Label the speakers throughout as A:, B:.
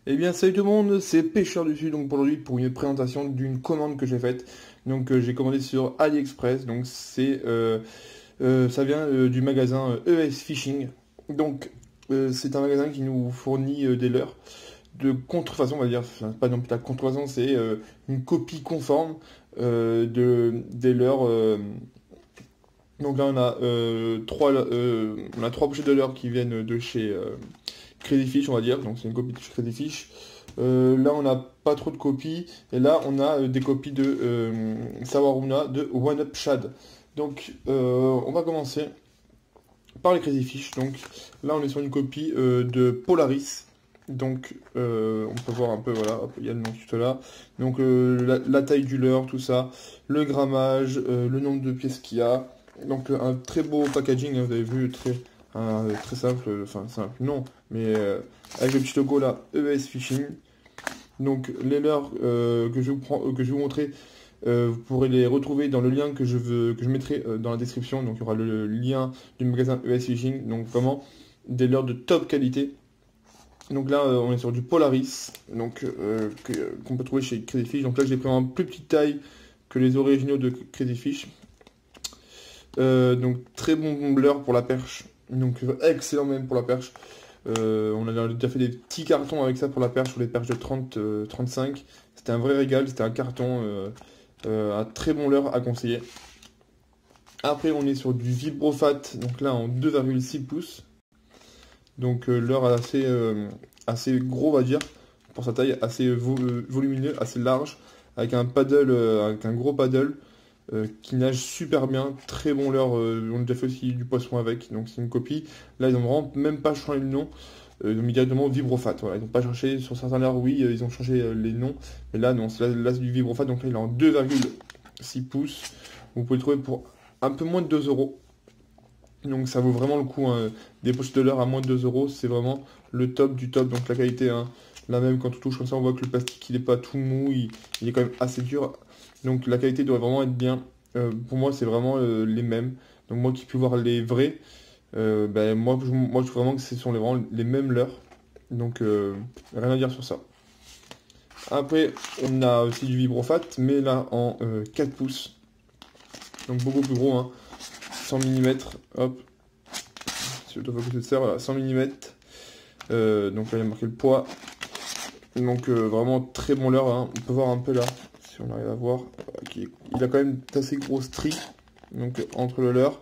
A: Eh bien salut tout le monde, c'est Pêcheur du Sud donc pour aujourd'hui pour une présentation d'une commande que j'ai faite. Donc j'ai commandé sur AliExpress, donc ça vient du magasin ES Fishing. Donc c'est un magasin qui nous fournit des leurres de contrefaçon, on va dire, enfin, pas non plus la contrefaçon, c'est une copie conforme des leurres. Donc là on a trois pochettes de leurres qui viennent de chez Crazy Fish, on va dire, donc c'est une copie de Crazy Fish. Là, on n'a pas trop de copies, et là, on a des copies de Sawaruna de One Up Shad. Donc, on va commencer par les Crazy Fish. Donc, là, on est sur une copie de Polaris. Donc, on peut voir un peu, voilà, hop, il y a le nom juste là. Donc, la taille du leurre, tout ça, le grammage, le nombre de pièces qu'il y a. Donc, un très beau packaging, hein, vous avez vu, très simple, enfin simple, non, mais avec le petit logo là, ES Fishing. Donc les leurres que je vais vous montrer, vous pourrez les retrouver dans le lien que je mettrai dans la description. Donc il y aura le lien du magasin ES Fishing. Donc vraiment des leurres de top qualité. Donc là on est sur du Polaris, donc qu'on peut trouver chez Crazy Fish. Donc là j'ai pris en plus petite taille que les originaux de Crazy Fish. Donc très bon leurre pour la perche. Donc excellent même pour la perche. On a déjà fait des petits cartons avec ça pour la perche, sur les perches de 30-35. C'était un vrai régal, c'était un carton, un très bon leurre à conseiller. Après on est sur du Vibrofat, donc là en 2,6 pouces. Donc leurre assez gros on va dire, pour sa taille, assez volumineux, assez large, avec un paddle, avec un gros paddle. Qui nage super bien, très bon leurre, on a déjà fait aussi du poisson avec, donc c'est une copie. Là ils ont vraiment même pas changé le nom, ils ont mis directement Vibrofat, voilà. Ils n'ont pas cherché sur certains leurres, oui, ils ont changé les noms, mais là non, là, c'est du Vibrofat, donc là il est en 2,6 pouces, vous pouvez le trouver pour un peu moins de 2 euros, donc ça vaut vraiment le coup, hein. Des poches de leurre à moins de 2 euros, c'est vraiment le top du top, donc la qualité, hein. Là même quand on touche comme ça, on voit que le plastique il est pas tout mou, il est quand même assez dur. Donc la qualité doit vraiment être bien. Pour moi, c'est vraiment les mêmes. Donc moi qui peux voir les vrais, ben, moi je trouve vraiment que ce sont vraiment les mêmes leurres. Donc rien à dire sur ça. Après, on a aussi du Vibrofat, mais là en 4 pouces. Donc beaucoup plus gros, hein. 100 mm. Hop. Si je focus ça, voilà, 100 mm. Donc là, il y a marqué le poids. Donc vraiment très bon leurre, hein. On peut voir un peu là, si on arrive à voir, il a quand même assez gros stries, donc entre le leurre,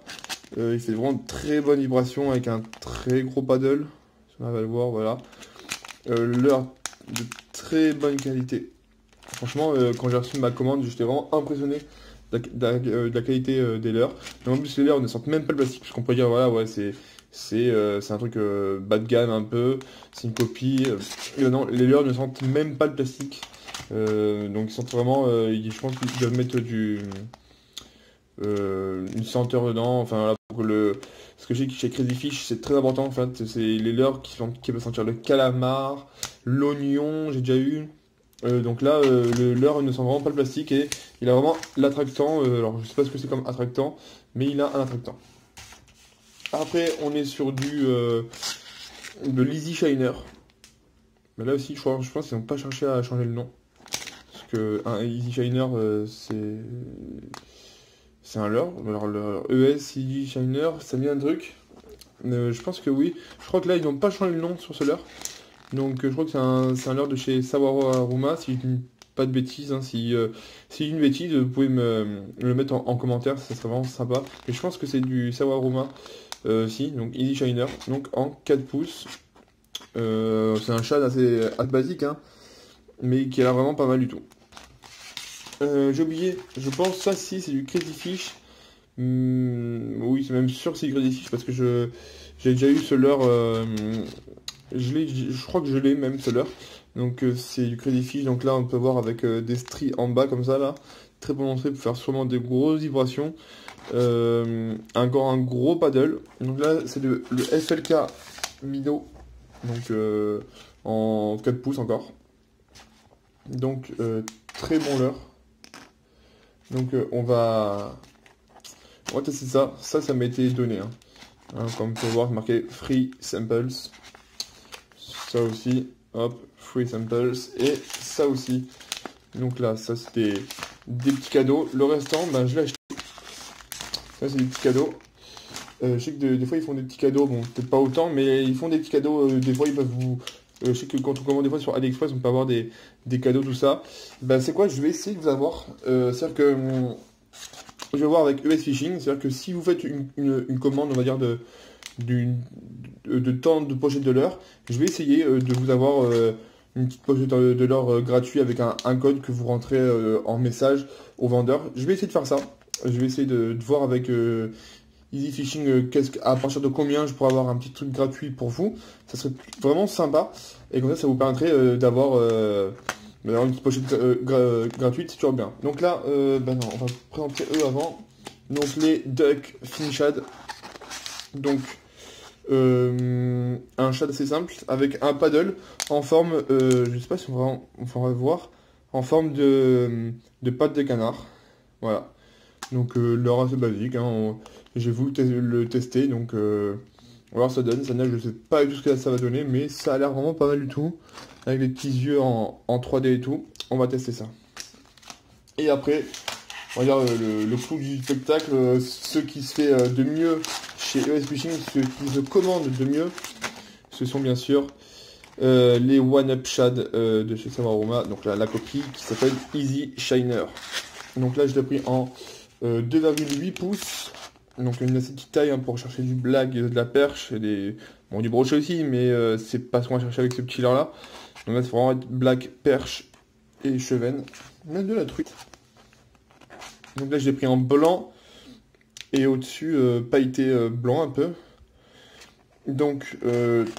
A: il fait vraiment de très bonne vibration avec un très gros paddle, si on arrive à le voir, voilà. Le leurre de très bonne qualité. Franchement, quand j'ai reçu ma commande, j'étais vraiment impressionné de la qualité des leurres. Et en plus, les leurres ne sentent même pas le plastique, parce qu'on peut dire, voilà, ouais, c'est un truc bas de gamme un peu, c'est une copie. Non, les leurres ne sentent même pas le plastique. Donc ils sentent vraiment, je pense qu'ils doivent mettre une senteur dedans. Enfin voilà, ce que j'ai chez Crazy Fish, c'est très important en fait. C'est les leurres qui peuvent sentir le calamar, l'oignon, j'ai déjà eu. Donc là, le leurre ne sent vraiment pas le plastique et il a vraiment l'attractant. Alors je sais pas ce que c'est comme attractant, mais il a un attractant. Après, on est sur de l'Easy Shiner. Mais là aussi, je pense qu'ils n'ont pas cherché à changer le nom. Parce que un Easy Shiner, c'est un leurre. Alors, le ES Easy Shiner, ça dit un truc. Je pense que oui. Je crois que là, ils n'ont pas changé le nom sur ce leurre. Donc, je crois que c'est un leurre de chez Sawaruma, si je dis pas de bêtises. Hein. Si une bêtise, vous pouvez me le mettre en commentaire, ça serait vraiment sympa. Et je pense que c'est du Sawaruma. Si, donc Easy Shiner, donc en 4 pouces. C'est un shad assez basique, hein, mais qui a l'air vraiment pas mal du tout. J'ai oublié, je pense ça si c'est du Crazy Fish. Oui, c'est même sûr que c'est du Crazy Fish parce que j'ai déjà eu ce leurre. Je crois que je l'ai même ce leurre. Donc c'est du Crazy Fish. Donc là on peut voir avec des stries en bas comme ça là, très prononcé pour faire sûrement des grosses vibrations. Encore un gros paddle. Donc là c'est le FLK Minnow. Donc en 4 pouces encore. Donc très bon leurre. Donc on va tester ça. Ça m'a été donné. Hein. Comme vous pouvez voir, c'est marqué Free Samples. Ça aussi. Hop, free samples. Et ça aussi. Donc là, ça c'était des petits cadeaux. Le restant, ben, je l'ai acheté. Ça c'est des petits cadeaux. Je sais que des fois ils font des petits cadeaux, bon peut-être pas autant, mais ils font des petits cadeaux, des fois ils peuvent vous... je sais que quand on commande des fois sur AliExpress, on peut avoir des cadeaux, tout ça. Ben c'est quoi, je vais essayer de vous avoir. C'est-à-dire que je vais voir avec ES Fishing, c'est-à-dire que si vous faites une commande, on va dire de temps de pochette de l'heure, je vais essayer de vous avoir une petite pochette de l'heure gratuit avec un code que vous rentrez en message au vendeur. Je vais essayer de faire ça. Je vais essayer de voir avec Easy Fishing à partir de combien je pourrais avoir un petit truc gratuit pour vous. Ça serait vraiment sympa. Et comme ça vous permettrait d'avoir une petite pochette gratuite, c'est toujours bien. Donc là, ben non, on va présenter eux avant. Donc les Duck Fin Shad. Donc un shad assez simple avec un paddle en forme, je sais pas si on va voir, en forme de patte de canard. Voilà. Donc leur assez basique, hein, j'ai voulu le tester, donc on va voir ça donne. Ça nage, je sais pas du tout ce que ça va donner, mais ça a l'air vraiment pas mal du tout. Avec les petits yeux en 3D et tout, on va tester ça. Et après, on va dire le clou du spectacle, ce qui se fait de mieux chez ES Fishing, ce qui se commande de mieux, ce sont bien sûr les One Up Shad de chez Savaroma, donc la copie qui s'appelle Easy Shiner. Donc là je l'ai pris en 2,8 pouces, donc une assez petite taille hein, pour chercher du blague, de la perche, et du brochet aussi, mais c'est pas ce qu'on va chercher avec ce petit leurre là. Donc là c'est vraiment blague, perche et chevenne, même de la truite. Donc là je l'ai pris en blanc et au-dessus pailleté blanc un peu. Donc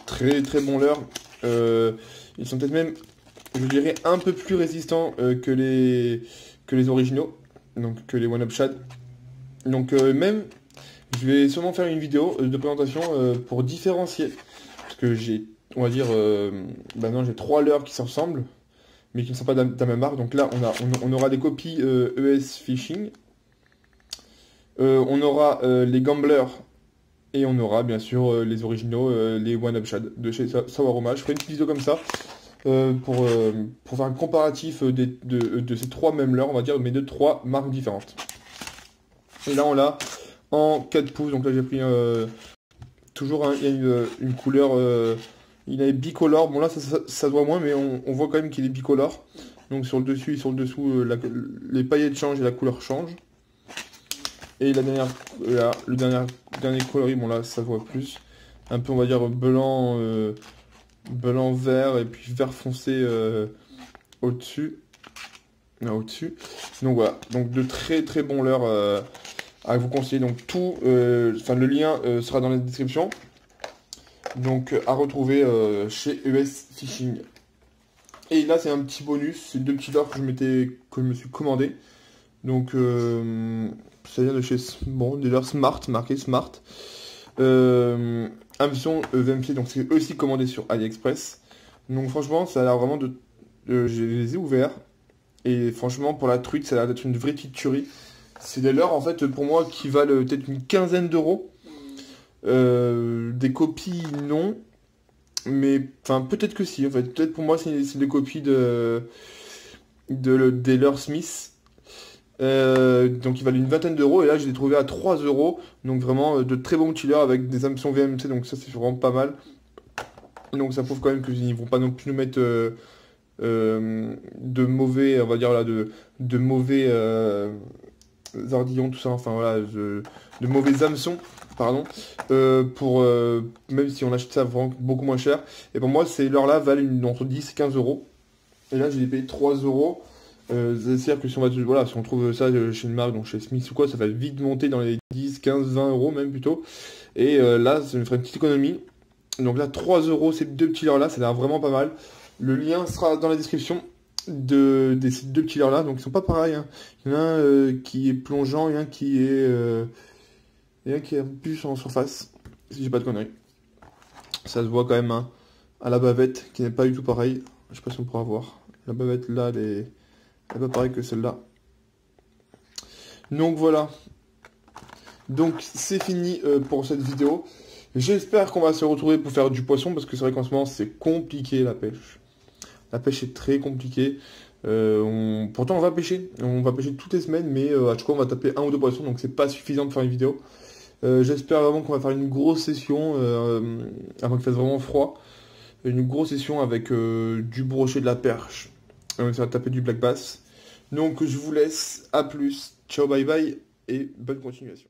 A: très très bon leurre. Ils sont peut-être même, je dirais, un peu plus résistants que les originaux, donc que les One Up Shad. Donc même, je vais sûrement faire une vidéo de présentation pour différencier. Parce que j'ai, on va dire, maintenant j'ai 3 leurres qui se ressemblent, mais qui ne sont pas de la même marque. Donc là, on aura des copies ES Fishing. On aura les Gamblers. Et on aura bien sûr les originaux, les One Up Shad de chez Savaroma. Je ferai une petite vidéo comme ça pour faire un comparatif de ces 3 mêmes leurres, on va dire, mais de 3 marques différentes. Et là on l'a en 4 pouces, donc là j'ai pris toujours il y a une couleur, il est bicolore. Bon là ça se voit moins, mais on voit quand même qu'il est bicolore. Donc sur le dessus et sur le dessous, les paillettes changent et la couleur change. Et la dernière, là, le dernier coloris, bon là ça se voit plus, un peu on va dire blanc, blanc vert et puis vert foncé au-dessus, là au-dessus. Donc voilà, donc de très très bons leurres à vous conseiller. Donc tout, enfin le lien sera dans la description. Donc à retrouver chez ES Fishing. Et là c'est un petit bonus, c'est 2 petits leurres que je me suis commandé. Donc ça vient de chez des leurres Smart, marqué Smart. Ambition VMC, donc c'est aussi commandé sur AliExpress. Donc franchement, ça a l'air vraiment de... je les ai ouverts. Et franchement, pour la truite, ça a l'air d'être une vraie petite tuerie. C'est des leurres, en fait, pour moi, qui valent peut-être une quinzaine d'euros. Des copies, non. Mais, enfin, peut-être que si, en fait. Peut-être pour moi, c'est des copies des leurres Smith. Donc ils valent une vingtaine d'euros et là je les ai trouvés à 3 euros, donc vraiment de très bons petits leurres avec des hameçons VMC, donc ça c'est vraiment pas mal. Donc ça prouve quand même qu'ils vont pas non plus nous mettre de mauvais, on va dire là, de mauvais ardillons, tout ça, enfin voilà, de mauvais hameçons, pardon, même si on achète ça vraiment beaucoup moins cher. Et pour moi ces leurres là valent entre 10 et 15 euros, et là je les ai payé 3 euros. C'est-à-dire que si on trouve ça chez une marque, donc chez Smith ou quoi, ça va vite monter dans les 10, 15, 20 euros même plutôt. Et là, ça me ferait une petite économie. Donc là, 3 euros, ces 2 petits leurres là, ça a l'air vraiment pas mal. Le lien sera dans la description ces 2 petits leurres là, donc ils sont pas pareils. Hein. Il y en a un qui est plongeant et un qui est un peu plus en surface, si j'ai pas de conneries. Ça se voit quand même hein, à la bavette, qui n'est pas du tout pareil. Je sais pas si on pourra voir. La bavette là, elle est pas pareil que celle-là. Donc voilà. Donc c'est fini pour cette vidéo. J'espère qu'on va se retrouver pour faire du poisson, parce que c'est vrai qu'en ce moment c'est compliqué la pêche. La pêche est très compliquée. Pourtant on va pêcher toutes les semaines, mais à chaque fois on va taper un ou deux poissons, donc c'est pas suffisant pour faire une vidéo. J'espère vraiment qu'on va faire une grosse session avant qu'il fasse vraiment froid. Une grosse session avec du brochet, de la perche. Ça va taper du black bass. Donc je vous laisse, à plus, ciao bye bye et bonne continuation.